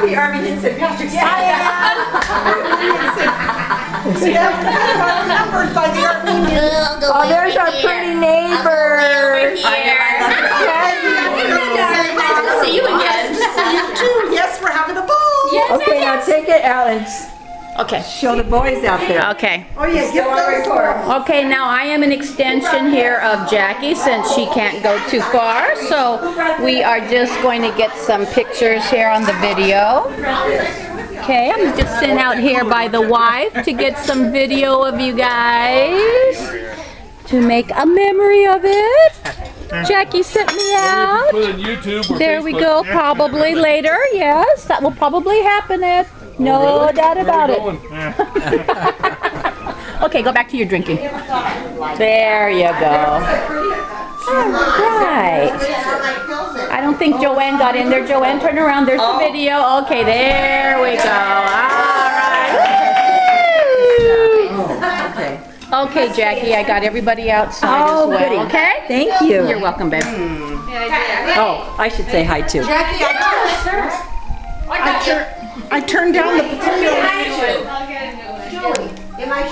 happy Army did St. Patrick's Day. Numbered by the Armenians. Oh, there's our pretty neighbor. Nice to see you again. You too. Yes, we're having a ball. Okay, now take it out and Okay. show the boys out there. Okay. Oh yeah, give those. Okay, now I am an extension here of Jackie since she can't go too far. So we are just going to get some pictures here on the video. Okay, I'm just sent out here by the wife to get some video of you guys to make a memory of it. Jackie sent me out. Put it on YouTube or There we Facebook. go, probably later. Yes, that will probably happen. No doubt about it. Okay, go back to your drinking. There you go. All right. I don't think Joanne got in there. Joanne, turn around. There's the video. Okay, there we go. All right. Woo! Okay, Jackie, I got everybody outside Oh, as goody. well. Okay? Thank you. You're welcome, babe. Oh, I should say hi too. Jackie, I turned down the potatoes.